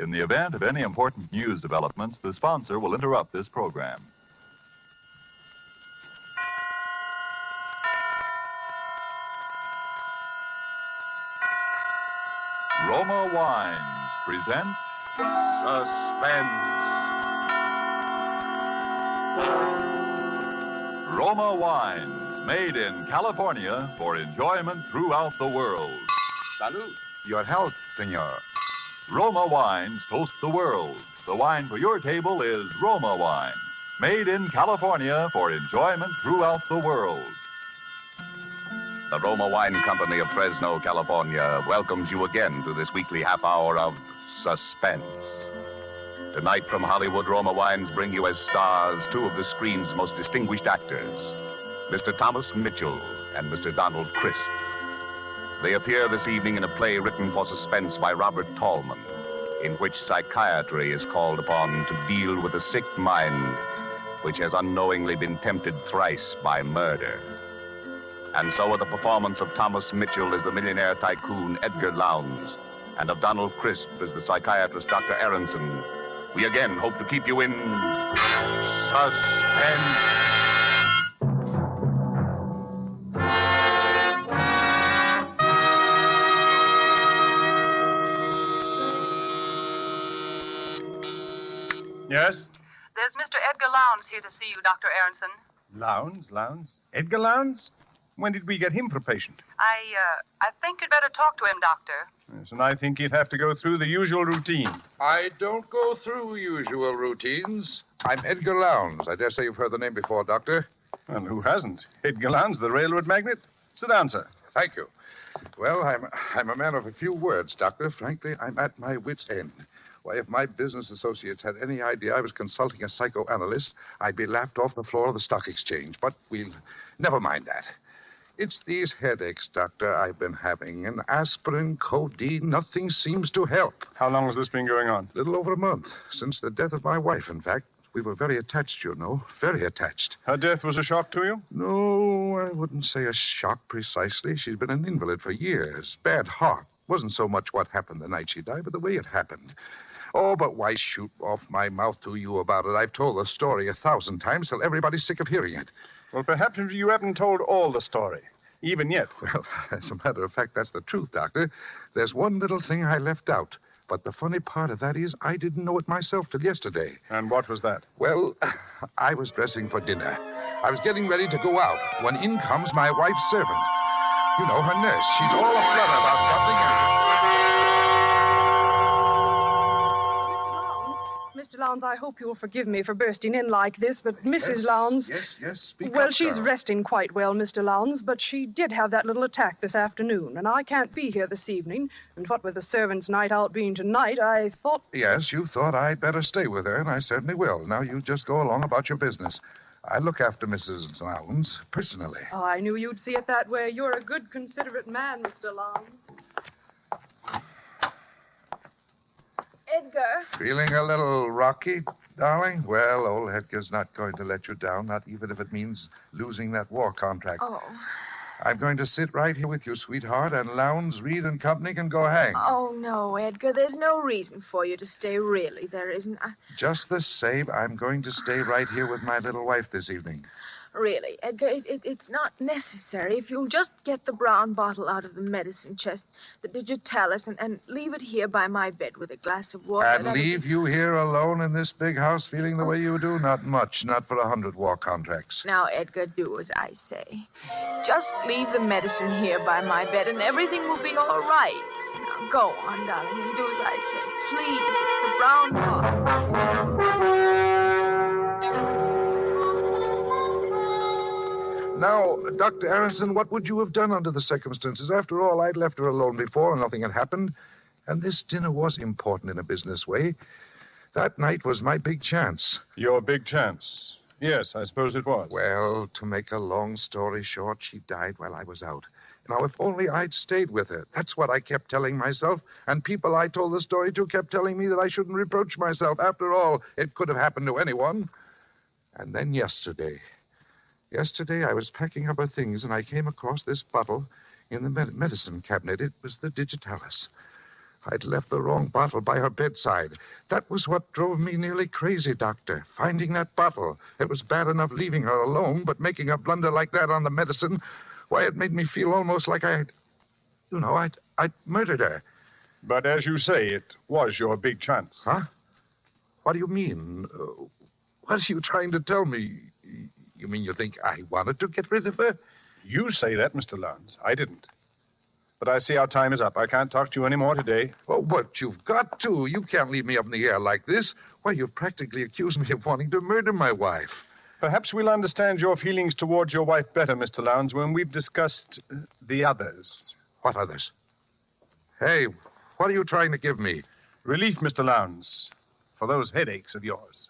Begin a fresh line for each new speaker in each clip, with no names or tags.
In the event of any important news developments, the sponsor will interrupt this program. Roma Wines present
Suspense.
Roma Wines, made in California for enjoyment throughout the world.
Salud.
Your health, senor.
Roma Wines toast the world. The wine for your table is Roma Wine, made in California for enjoyment throughout the world.
The Roma Wine Company of Fresno, California, welcomes you again to this weekly half hour of Suspense. Tonight from Hollywood, Roma Wines bring you as stars two of the screen's most distinguished actors, Mr. Thomas Mitchell and Mr. Donald Crisp. They appear this evening in a play written for suspense by Robert Tallman, in which psychiatry is called upon to deal with a sick mind which has unknowingly been tempted thrice by murder. And so with the performance of Thomas Mitchell as the millionaire tycoon Edgar Lowndes and of Donald Crisp as the psychiatrist Dr. Aronson, we again hope to keep you in suspense.
Yes?
There's Mr. Edgar Lowndes here to see you, Dr. Aronson.
Lowndes? Edgar Lowndes? When did we get him for patient?
I think you'd better talk to him, Doctor.
Yes, and I think he'd have to go through the usual routine.
I don't go through usual routines. I'm Edgar Lowndes. I dare say you've heard the name before, Doctor.
Well, who hasn't? Edgar Lowndes, the railroad magnate? Sit down, sir.
Thank you. Well, I'm a man of a few words, Doctor. Frankly, I'm at my wit's end. Why, if my business associates had any idea I was consulting a psychoanalyst, I'd be laughed off the floor of the stock exchange. But we'll never mind that. It's these headaches, Doctor, I've been having. And aspirin, codeine, nothing seems to help.
How long has this been going on?
A little over a month. Since the death of my wife, in fact. We were very attached, you know. Very attached.
Her death was a shock to you?
No, I wouldn't say a shock precisely. She'd been an invalid for years. Bad heart. Wasn't so much what happened the night she died, but the way it happened. Oh, but why shoot off my mouth to you about it? I've told the story 1,000 times till everybody's sick of hearing it.
Well, perhaps you haven't told all the story, even yet.
Well, as a matter of fact, that's the truth, Doctor. There's one little thing I left out. But the funny part of that is I didn't know it myself till yesterday.
And what was that?
Well, I was dressing for dinner. I was getting ready to go out when in comes my wife's servant. You know, her nurse. She's all aflutter about something.
Mr. Lowndes, I hope you'll forgive me for bursting in like this, but Mrs. Lowndes...
Yes, speak
Well,
up,
she's
darling.
resting quite well, Mr. Lowndes, but she did have that little attack this afternoon, and I can't be here this evening. And what with the servants' night out being tonight, I thought...
Yes, you thought I'd better stay with her, and I certainly will. Now you just go along about your business. I look after Mrs. Lowndes personally.
Oh, I knew you'd see it that way. You're a good, considerate man, Mr. Lowndes. Edgar.
Feeling a little rocky, darling? Well, old Edgar's not going to let you down, not even if it means losing that war contract.
Oh.
I'm going to sit right here with you, sweetheart, and Lowndes, Reed, and company can go hang.
Oh, no, Edgar. There's no reason for you to stay, really. There isn't.
Just the same, I'm going to stay right here with my little wife this evening.
Really, Edgar, it's not necessary. If you'll just get the brown bottle out of the medicine chest, the digitalis, and leave it here by my bed with a glass of water.
And leave you here alone in this big house feeling the way you do? Not much, not for 100 war contracts.
Now, Edgar, do as I say. Just leave the medicine here by my bed, and everything will be all right. Now, go on, darling, and do as I say. Please, it's the brown bottle.
Now, Dr. Aronson, what would you have done under the circumstances? After all, I'd left her alone before and nothing had happened. And this dinner was important in a business way. That night was my big chance.
Your big chance. Yes, I suppose it was.
Well, to make a long story short, she died while I was out. Now, if only I'd stayed with her. That's what I kept telling myself. And people I told the story to kept telling me that I shouldn't reproach myself. After all, it could have happened to anyone. And then yesterday I was packing up her things, and I came across this bottle in the medicine cabinet. It was the digitalis. I'd left the wrong bottle by her bedside. That was what drove me nearly crazy, Doctor. Finding that bottle. It was bad enough leaving her alone, but making a blunder like that on the medicine, why, it made me feel almost like I'd murdered her.
But as you say, it was your big chance.
Huh? What do you mean? What are you trying to tell me? You mean you think I wanted to get rid of her?
You say that, Mr. Lowndes. I didn't. But I see our time is up. I can't talk to you anymore today.
Oh, but you've got to. You can't leave me up in the air like this. Why, you've practically accused me of wanting to murder my wife.
Perhaps we'll understand your feelings towards your wife better, Mr. Lowndes, when we've discussed the others.
What others? Hey, what are you trying to give me?
Relief, Mr. Lowndes, for those headaches of yours.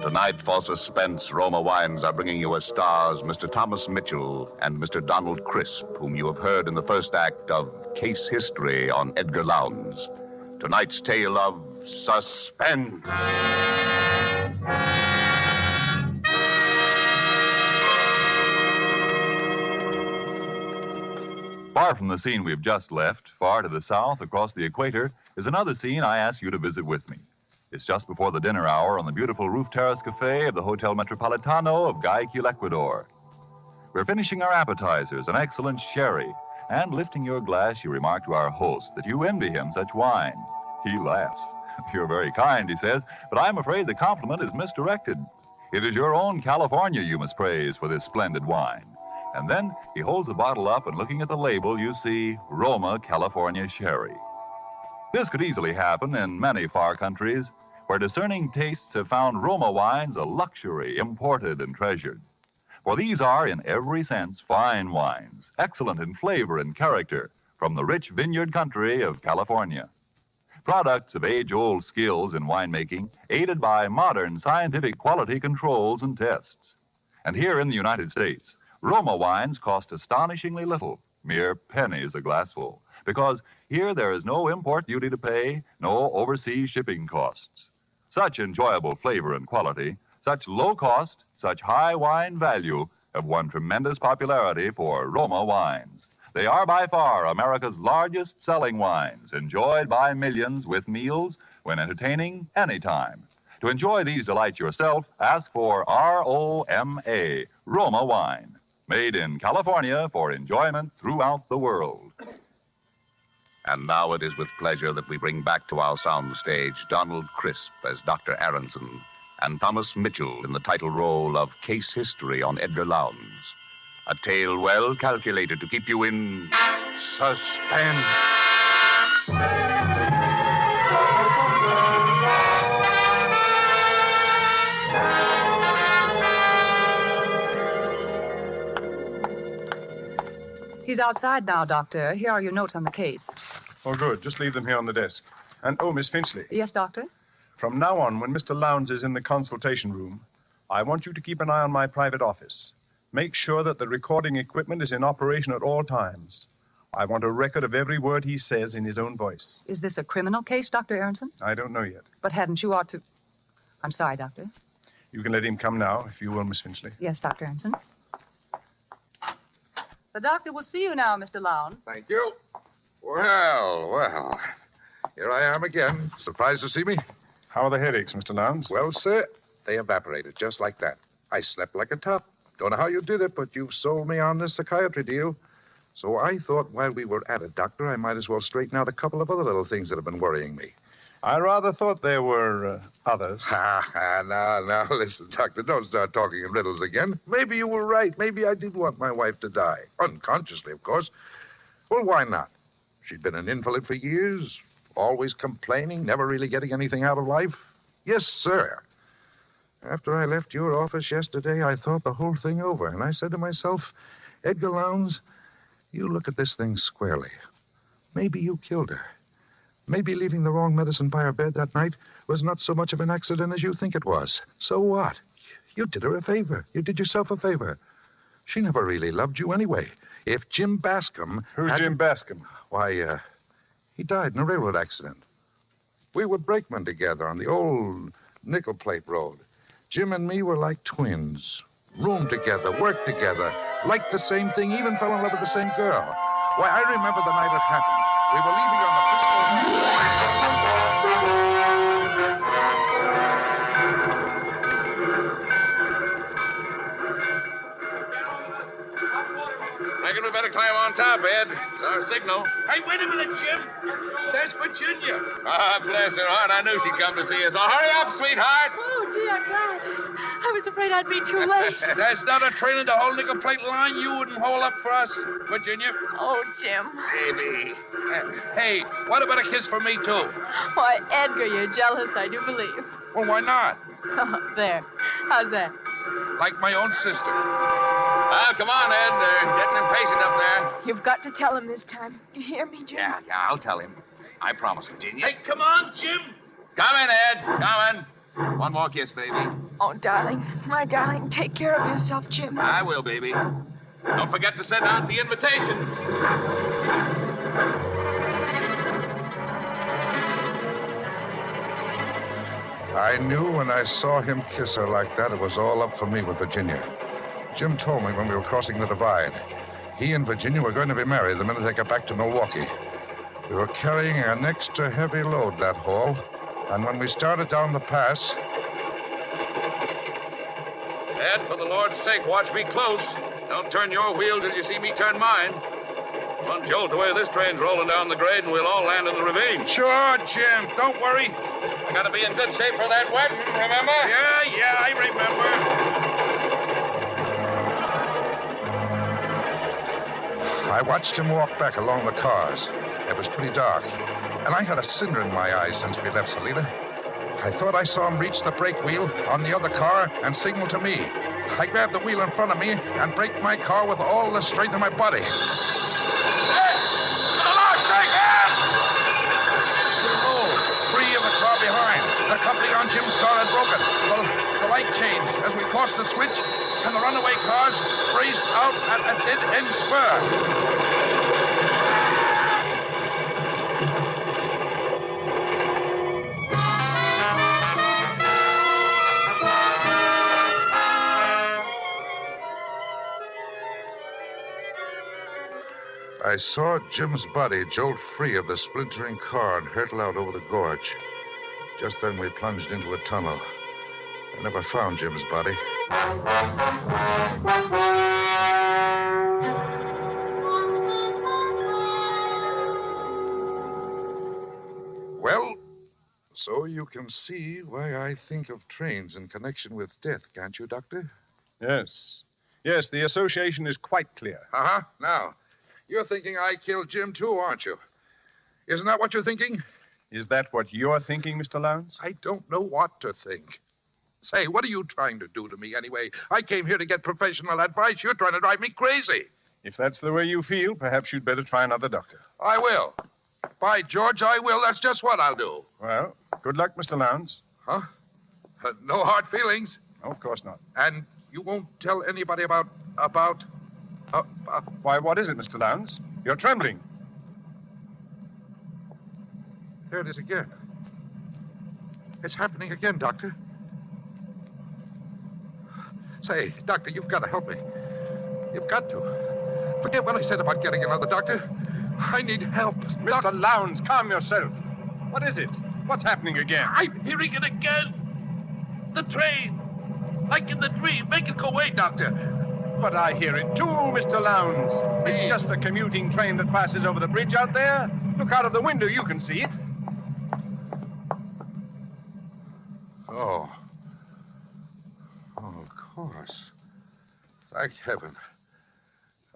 Tonight, for Suspense, Roma Wines are bringing you as stars Mr. Thomas Mitchell and Mr. Donald Crisp, whom you have heard in the first act of Case History on Edgar Lowndes. Tonight's tale of Suspense.
Far from the scene we've just left, far to the south across the equator, is another scene I ask you to visit with me. It's just before the dinner hour on the beautiful roof terrace cafe of the Hotel Metropolitano of Guayaquil, Ecuador. We're finishing our appetizers, an excellent sherry, and lifting your glass, you remark to our host that you envy him such wine. He laughs. You're very kind, he says, but I'm afraid the compliment is misdirected. It is your own California you must praise for this splendid wine. And then he holds the bottle up, and looking at the label, you see Roma California Sherry. This could easily happen in many far countries where discerning tastes have found Roma wines a luxury, imported and treasured. For these are, in every sense, fine wines, excellent in flavor and character, from the rich vineyard country of California. Products of age-old skills in winemaking, aided by modern scientific quality controls and tests. And here in the United States, Roma wines cost astonishingly little, mere pennies a glassful, because here there is no import duty to pay, no overseas shipping costs. Such enjoyable flavor and quality, such low cost, such high wine value have won tremendous popularity for Roma wines. They are by far America's largest selling wines, enjoyed by millions with meals, when entertaining, anytime. To enjoy these delights yourself, ask for R-O-M-A, Roma wine, made in California for enjoyment throughout the world.
And now it is with pleasure that we bring back to our soundstage Donald Crisp as Dr. Aronson and Thomas Mitchell in the title role of Case History on Edgar Lowndes. A tale well calculated to keep you in suspense.
He's outside now, Doctor. Here are your notes on the case.
Oh, good. Just leave them here on the desk. And, oh, Miss Finchley.
Yes, Doctor?
From now on, when Mr. Lowndes is in the consultation room, I want you to keep an eye on my private office. Make sure that the recording equipment is in operation at all times. I want a record of every word he says in his own voice.
Is this a criminal case, Dr. Aronson?
I don't know yet.
But hadn't you ought to... I'm sorry, Doctor.
You can let him come now, if you will, Miss Finchley.
Yes, Dr. Aronson. The doctor will see you now, Mr. Lowndes.
Thank you. Well. Here I am again. Surprised to see me?
How are the headaches, Mr. Lowndes?
Well, sir, they evaporated just like that. I slept like a top. Don't know how you did it, but you've sold me on this psychiatry deal. So I thought while we were at it, Doctor, I might as well straighten out a couple of other little things that have been worrying me.
I rather thought there were others.
Now, listen, Doctor, don't start talking in riddles again. Maybe you were right. Maybe I did want my wife to die. Unconsciously, of course. Well, why not? She'd been an invalid for years, always complaining, never really getting anything out of life. Yes, sir. After I left your office yesterday, I thought the whole thing over, and I said to myself, Edgar Lowndes, you look at this thing squarely. Maybe you killed her. Maybe leaving the wrong medicine by her bed that night was not so much of an accident as you think it was. So what? You did her a favor. You did yourself a favor. She never really loved you anyway. If Jim Bascom...
Who's Jim Bascom?
Why, he died in a railroad accident. We were brakemen together on the old Nickel Plate Road. Jim and me were like twins. Roomed together, worked together, liked the same thing, even fell in love with the same girl. Why, I remember the night it happened. We were leaving on the
I reckon we better climb on top, Ed. It's our signal.
Hey, wait a minute, Jim. There's Virginia.
Ah, bless her heart. I knew she'd come to see us. Oh, hurry up, sweetheart.
Oh, gee, I'm glad. I was afraid I'd be too late.
There's not a train in the whole nickel plate line you wouldn't hold up for us, Virginia.
Oh, Jim.
Baby.
Hey, what about a kiss for me, too?
Why, Edgar, you're jealous, I do believe.
Well, why not?
Oh, there. How's that?
Like my own sister.
Oh, come on, Ed. They're getting impatient up there.
You've got to tell him this time. You hear me, Jim?
Yeah, I'll tell him. I promise, Virginia.
Hey, come on, Jim.
Coming, Ed. Coming. One more kiss, baby.
Oh, darling. My darling, take care of yourself, Jim.
I will, baby. Don't forget to send out the invitations.
I knew when I saw him kiss her like that, it was all up for me with Virginia. Jim told me when we were crossing the divide. He and Virginia were going to be married the minute they got back to Milwaukee. We were carrying an extra heavy load that haul, and when we started down the pass...
Ed, for the Lord's sake, watch me close. Don't turn your wheel till you see me turn mine. One jolt away, this train's rolling down the grade, and we'll all land in the ravine.
Sure, Jim. Don't worry.
I gotta be in good shape for that wedding, remember?
Yeah, I remember.
I watched him walk back along the cars. It was pretty dark, and I had a cinder in my eyes since we left Salida. I thought I saw him reach the brake wheel on the other car and signal to me. I grabbed the wheel in front of me and braked my car with all the strength of my body.
Hey! For the Lord's sake, Ed!
Oh, free of the car behind. The coupling on Jim's car had broken. The light changed as we crossed the switch, and the runaway cars raced out at a dead-end spur. I saw Jim's body jolt free of the splintering car and hurtle out over the gorge. Just then we plunged into a tunnel. I never found Jim's body. Well, so you can see why I think of trains in connection with death, can't you, Doctor?
Yes. Yes, the association is quite clear.
Uh-huh. Now, you're thinking I killed Jim, too, aren't you? Isn't that what you're thinking?
Is that what you're thinking, Mr. Lowndes?
I don't know what to think. Say, what are you trying to do to me anyway? I came here to get professional advice. You're trying to drive me crazy.
If that's the way you feel, perhaps you'd better try another doctor.
I will. By George, I will. That's just what I'll do.
Well, good luck, Mr. Lowndes.
Huh? No hard feelings.
Oh, of course not.
And you won't tell anybody about...
Why, what is it, Mr. Lowndes? You're trembling.
There it is again. It's happening again, Doctor. Say, Doctor, you've got to help me. You've got to. Forget what I said about getting another doctor. I need help.
Mr. Lowndes, calm yourself. What is it? What's happening again?
I'm hearing it again. The train. Like in the dream. Make it go away, Doctor.
But I hear it too, Mr. Lowndes. It's just a commuting train that passes over the bridge out there. Look out of the window. You can see it.
Oh, of course. Thank heaven.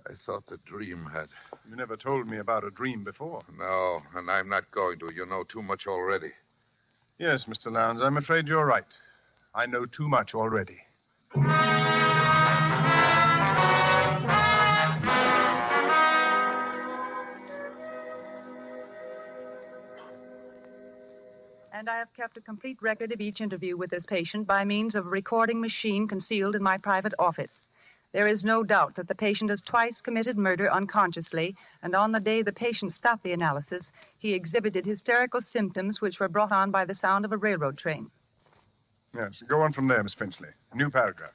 I thought the dream had...
You never told me about a dream before.
No, and I'm not going to. You know too much already.
Yes, Mr. Lowndes, I'm afraid you're right. I know too much already.
And I have kept a complete record of each interview with this patient by means of a recording machine concealed in my private office. There is no doubt that the patient has twice committed murder unconsciously, and on the day the patient stopped the analysis, he exhibited hysterical symptoms which were brought on by the sound of a railroad train.
Yes, go on from there, Miss Finchley. New paragraph.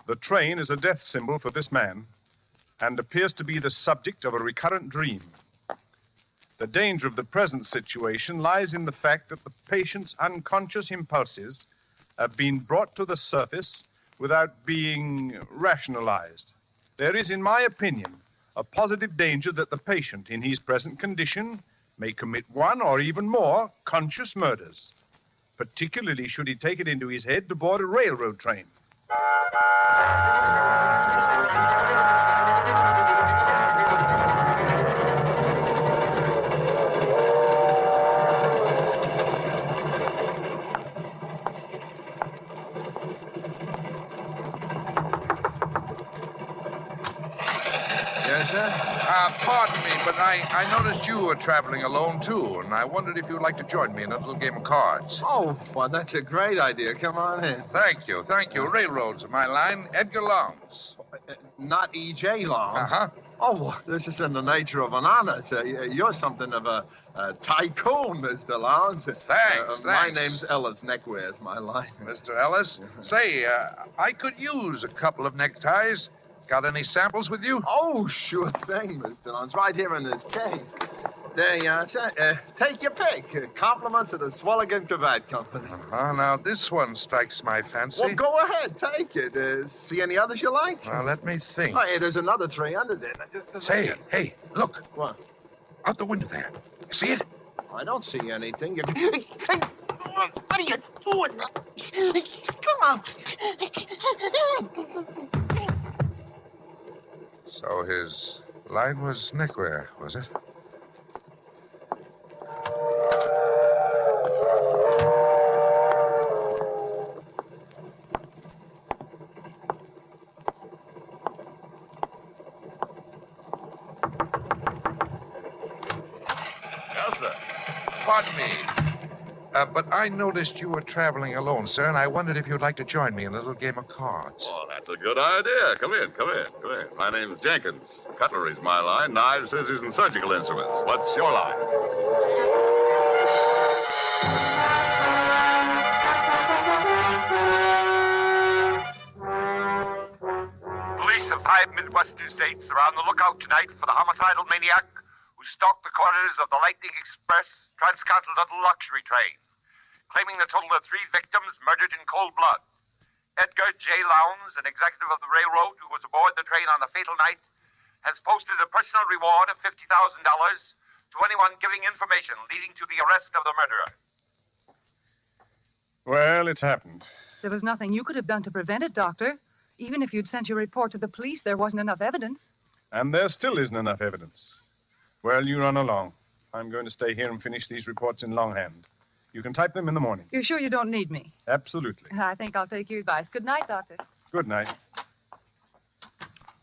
The train is a death symbol for this man and appears to be the subject of a recurrent dream. The danger of the present situation lies in the fact that the patient's unconscious impulses have been brought to the surface without being rationalized. There is, in my opinion, a positive danger that the patient, in his present condition, may commit one or even more conscious murders, particularly should he take it into his head to board a railroad train.
Yes, sir? Pardon me, but I noticed you were traveling alone, too, and I wondered if you'd like to join me in a little game of cards.
Oh, well, that's a great idea. Come on in.
Thank you. Railroads are my line. Edgar Lowndes.
Not E.J. Lowndes.
Uh-huh.
Oh, well, this is in the nature of an honor, sir. You're something of a tycoon, Mr. Lowndes.
Thanks.
My name's Ellis. Neckwear's my line.
Mr. Ellis, say, I could use a couple of neckties. Got any samples with you?
Oh, sure thing, Mr. Lowndes. Right here in this case. There you are, sir. Take your pick. Compliments of the Swalligan Cravat Company.
Now, this one strikes my fancy.
Well, go ahead. Take it. See any others you like?
Well, let me think.
Oh, hey, there's another tray under there.
Say, hey, look.
What?
Out the window there. You see it?
I don't see anything. What are you doing? Come on.
So his line was neckwear, was it?
Yes, sir.
Pardon me. But I noticed you were traveling alone, sir, and I wondered if you'd like to join me in a little game of cards.
Oh, that's a good idea. Come in. My name's Jenkins. Cutlery's my line. Knives, scissors, and surgical instruments. What's your line?
Police of 5 Midwestern states are on the lookout tonight for the homicidal maniac who stalked the corridors of the Lightning Express transcontinental luxury train, claiming the total of 3 victims murdered in cold blood. Edgar J. Lowndes, an executive of the railroad who was aboard the train on the fatal night, has posted a personal reward of $50,000 to anyone giving information leading to the arrest of the murderer.
Well, it's happened.
There was nothing you could have done to prevent it, Doctor. Even if you'd sent your report to the police, there wasn't enough evidence.
And there still isn't enough evidence. Well, you run along. I'm going to stay here and finish these reports in longhand. You can type them in the morning.
You're sure you don't need me?
Absolutely.
I think I'll take your advice. Good night, Doctor.
Good night.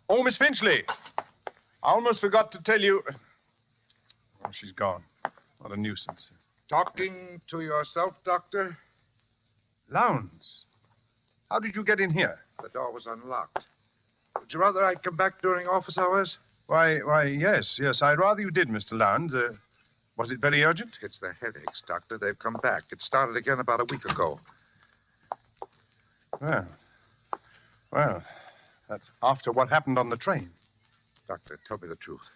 Oh, Miss Finchley. I almost forgot to tell you. Oh, she's gone. What a nuisance.
Talking to yourself, Doctor?
Lowndes. How did you get in here?
The door was unlocked. Would you rather I'd come back during office hours?
Why, yes. I'd rather you did, Mr. Lowndes. Was it very urgent?
It's the headaches, Doctor. They've come back. It started again about a week ago.
Well, that's after what happened on the train.
Doctor, tell me the truth.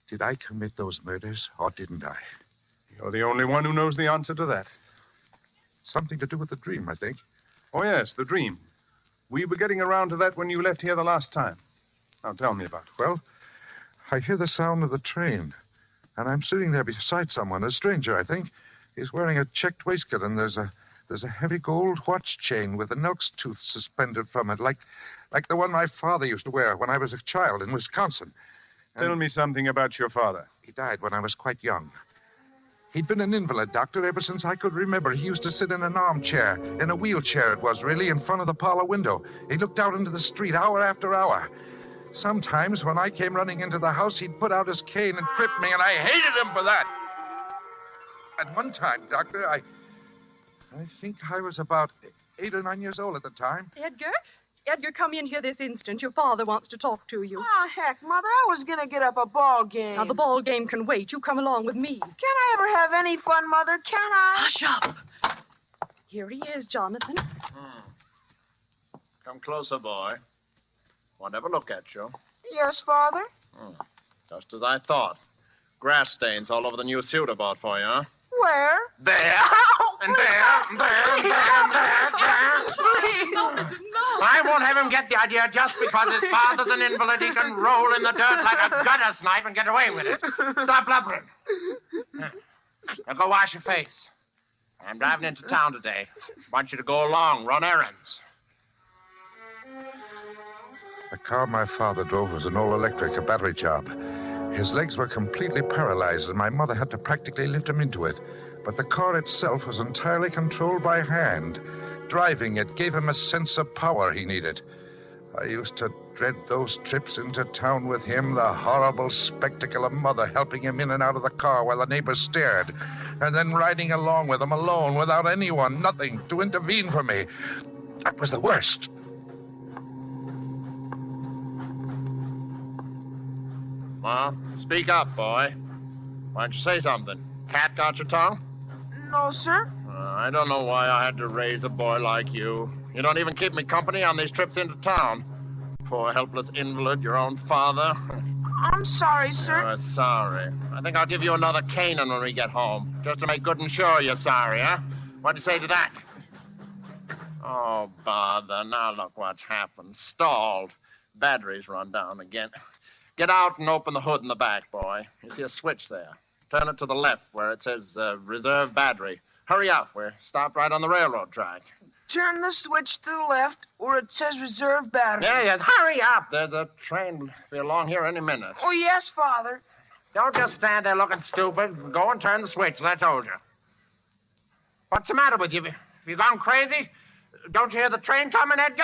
Did I commit those murders, or didn't I?
You're the only one who knows the answer to that.
Something to do with the dream, I think.
Oh, yes, the dream. We were getting around to that when you left here the last time. Now, tell me about it.
Well, I hear the sound of the train, and I'm sitting there beside someone, a stranger, I think. He's wearing a checked waistcoat, and there's a heavy gold watch chain with an elk's tooth suspended from it, like the one my father used to wear when I was a child in Wisconsin.
Tell me something about your father.
He died when I was quite young. He'd been an invalid, Doctor, ever since I could remember. He used to sit in an armchair, in a wheelchair it was, really, in front of the parlor window. He looked out into the street hour after hour. Sometimes, when I came running into the house, he'd put out his cane and trip me, and I hated him for that. At one time, Doctor, I think I was about 8 or 9 years old at the time.
Edgar, come in here this instant. Your father wants to talk to you.
Oh, heck, Mother, I was gonna get up a ball game.
Now, the ball game can wait. You come along with me.
Can I ever have any fun, Mother? Can I?
Hush up.
Here he is, Jonathan.
Come closer, boy. Won't ever look at you.
Yes, Father?
Just as I thought. Grass stains all over the new suit I bought for you, huh?
Where?
There, and there, and there, and there, and there.
Please.
No, no.
I won't have him get the idea just because his father's an invalid. He can roll in the dirt like a gutter snipe and get away with it. Stop blubbering. Now go wash your face. I'm driving into town today. Want you to go along, run errands.
The car my father drove was an all-electric, a battery job. His legs were completely paralyzed, and my mother had to practically lift him into it. But the car itself was entirely controlled by hand. Driving it gave him a sense of power he needed. I used to dread those trips into town with him, the horrible spectacle of Mother helping him in and out of the car while the neighbors stared, and then riding along with him alone, without anyone, nothing, to intervene for me. That was the worst.
Well, speak up, boy. Why don't you say something? Cat got your tongue?
No, sir.
I don't know why I had to raise a boy like you. You don't even keep me company on these trips into town. Poor helpless invalid, your own father.
I'm sorry, sir.
Oh, sorry. I think I'll give you another caning when we get home, just to make good and sure you're sorry, huh? What do you say to that? Oh, bother. Now look what's happened. Stalled. Battery's run down again. Get out and open the hood in the back, boy. You see a switch there. Turn it to the left where it says reserve battery. Hurry up. We're stopped right on the railroad track.
Turn the switch to the left where it says reserve battery.
Yeah, yes. Hurry up. There's a train be along here any minute.
Oh, yes, Father.
Don't just stand there looking stupid. Go and turn the switch, as I told you. What's the matter with you? Have you gone crazy? Don't you hear the train coming, Edgar?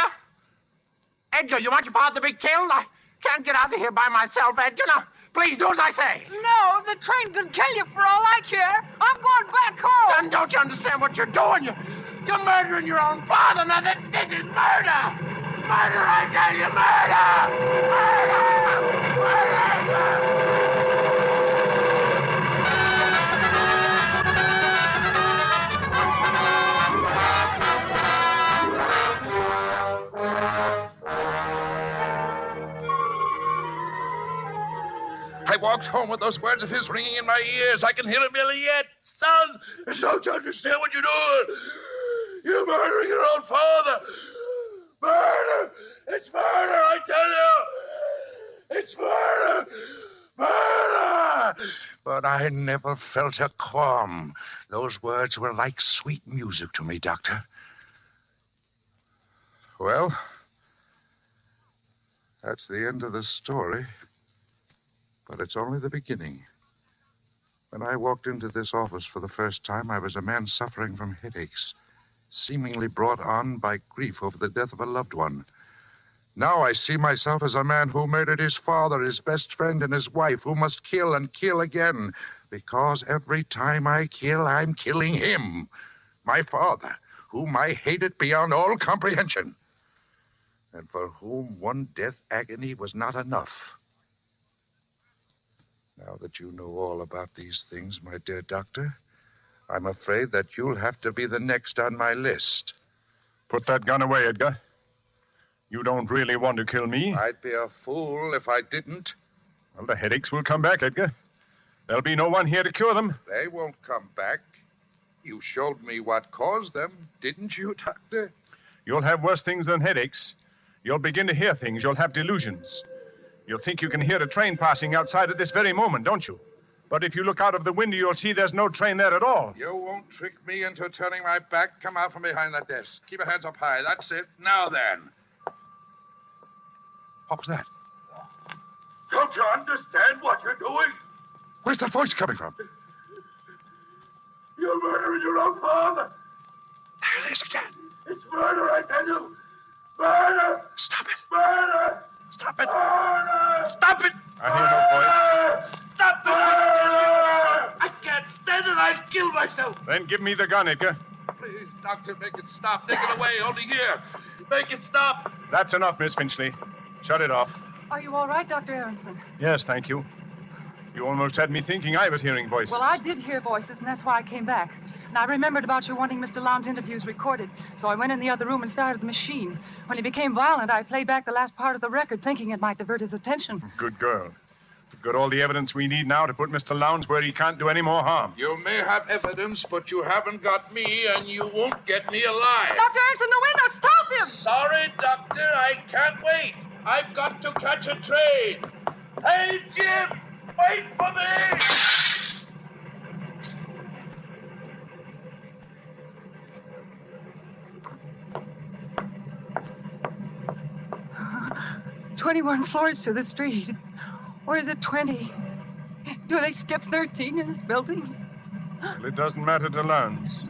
Edgar, you want your father to be killed? I can't get out of here by myself, Edgar. Now, please do as I say.
No, the train could kill you for all I care. I'm going back home.
Son, don't you understand what you're doing? You're murdering your own father. Now, this is murder. Murder, I tell you, murder. Murder. Murder.
I walked home with those words of his ringing in my ears. I can hear him yelling yet. Son, don't you understand what you're doing? You're murdering your own father. Murder! It's murder, I tell you! It's murder! Murder! But I never felt a qualm. Those words were like sweet music to me, Doctor. Well, that's the end of the story. But it's only the beginning. When I walked into this office for the first time, I was a man suffering from headaches, seemingly brought on by grief over the death of a loved one. Now I see myself as a man who murdered his father, his best friend, and his wife, who must kill and kill again, because every time I kill, I'm killing him, my father, whom I hated beyond all comprehension, and for whom one death agony was not enough. Now that you know all about these things, my dear doctor, I'm afraid that you'll have to be the next on my list.
Put that gun away, Edgar. You don't really want to kill me.
I'd be a fool if I didn't.
Well, the headaches will come back, Edgar. There'll be no one here to cure them.
They won't come back. You showed me what caused them, didn't you, Doctor?
You'll have worse things than headaches. You'll begin to hear things. You'll have delusions. You'll think you can hear a train passing outside at this very moment, don't you? But if you look out of the window, you'll see there's no train there at all.
You won't trick me into turning my back. Come out from behind that desk. Keep your hands up high. That's it. Now then. What was that?
Don't you understand what you're doing?
Where's that voice coming from?
You're murdering your own father.
There it is again.
It's murder, I tell you. Murder!
Stop it.
Murder!
Stop it.
Murder!
Stop it.
I hear no voice.
Stop it! I can't stand it. I'll kill myself.
Then give me the gun, Edgar.
Please, Doctor, make it stop. Take it away. Only here. Make it stop.
That's enough, Miss Finchley. Shut it off.
Are you all right, Dr. Aronson?
Yes, thank you. You almost had me thinking I was hearing voices.
Well, I did hear voices, and that's why I came back. And I remembered about your wanting Mr. Lowndes' interviews recorded, so I went in the other room and started the machine. When he became violent, I played back the last part of the record, thinking it might divert his attention.
Good girl. We've got all the evidence we need now to put Mr. Lowndes where he can't do any more harm.
You may have evidence, but you haven't got me, and you won't get me alive.
Dr. Ernst, in the window, stop him!
Sorry, Doctor, I can't wait. I've got to catch a train. Hey, Jim, wait for me!
21 floors to the street. Or is it 20? Do they skip 13 in this building?
Well, it doesn't matter to Lowndes.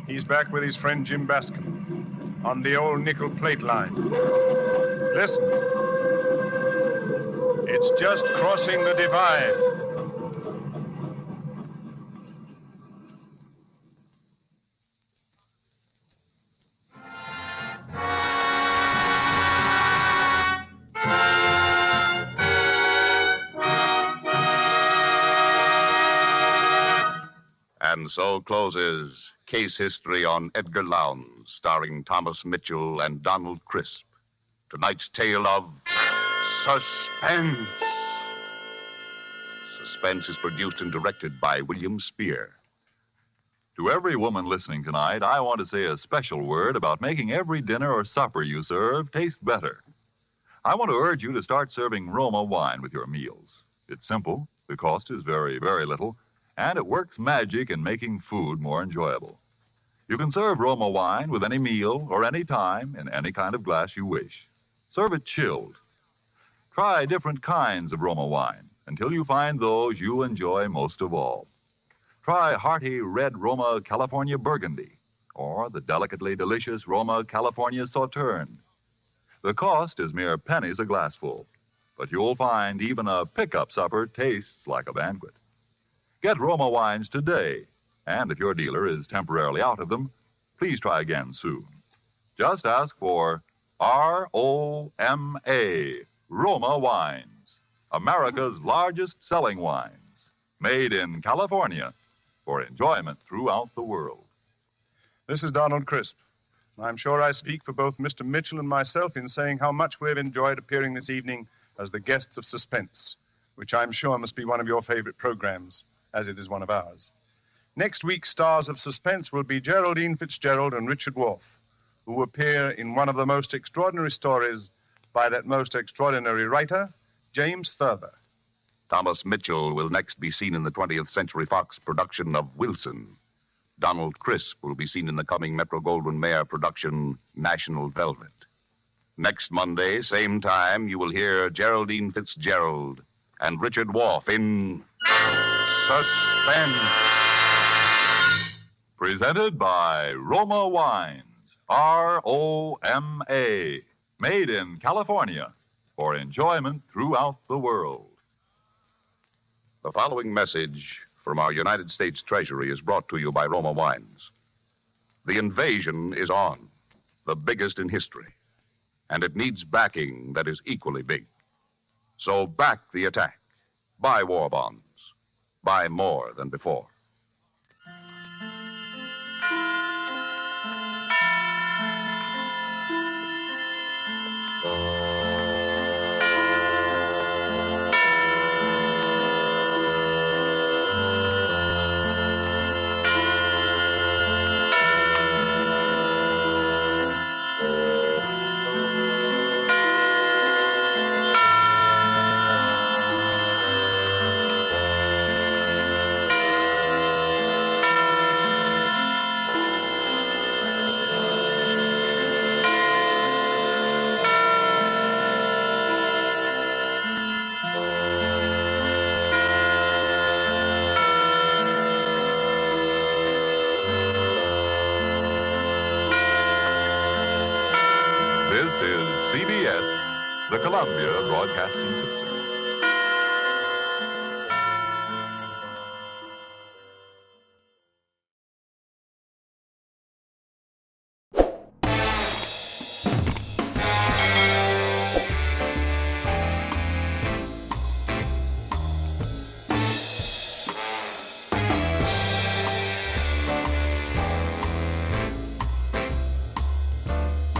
He's back with his friend Jim Bascom on the old nickel plate line. Listen. It's just crossing the divide.
And so closes Case History on Edgar Lowndes, starring Thomas Mitchell and Donald Crisp. Tonight's tale of Suspense. Suspense is produced and directed by William Spear.
To every woman listening tonight, I want to say a special word about making every dinner or supper you serve taste better. I want to urge you to start serving Roma wine with your meals. It's simple, the cost is very, very little, and it works magic in making food more enjoyable. You can serve Roma wine with any meal or any time in any kind of glass you wish. Serve it chilled. Try different kinds of Roma wine until you find those you enjoy most of all. Try hearty red Roma California Burgundy or the delicately delicious Roma California Sauterne. The cost is mere pennies a glassful, but you'll find even a pickup supper tastes like a banquet. Get Roma wines today, and if your dealer is temporarily out of them, please try again soon. Just ask for R-O-M-A, Roma Wines, America's largest selling wines, made in California for enjoyment throughout the world.
This is Donald Crisp. I'm sure I speak for both Mr. Mitchell and myself in saying how much we've enjoyed appearing this evening as the guests of Suspense, which I'm sure must be one of your favorite programs, as it is one of ours. Next week's stars of Suspense will be Geraldine Fitzgerald and Richard Wolfe, who appear in one of the most extraordinary stories by that most extraordinary writer, James Thurber.
Thomas Mitchell will next be seen in the 20th Century Fox production of Wilson. Donald Crisp will be seen in the coming Metro-Goldwyn-Mayer production, National Velvet. Next Monday, same time, you will hear Geraldine Fitzgerald and Richard Wolfe in Suspense.
Presented by Roma Wines, R-O-M-A, made in California for enjoyment throughout the world.
The following message from our United States Treasury is brought to you by Roma Wines. The invasion is on, the biggest in history, and it needs backing that is equally big. So back the attack. Buy war bonds. Buy more than before.
This is CBS, the Columbia Broadcasting System.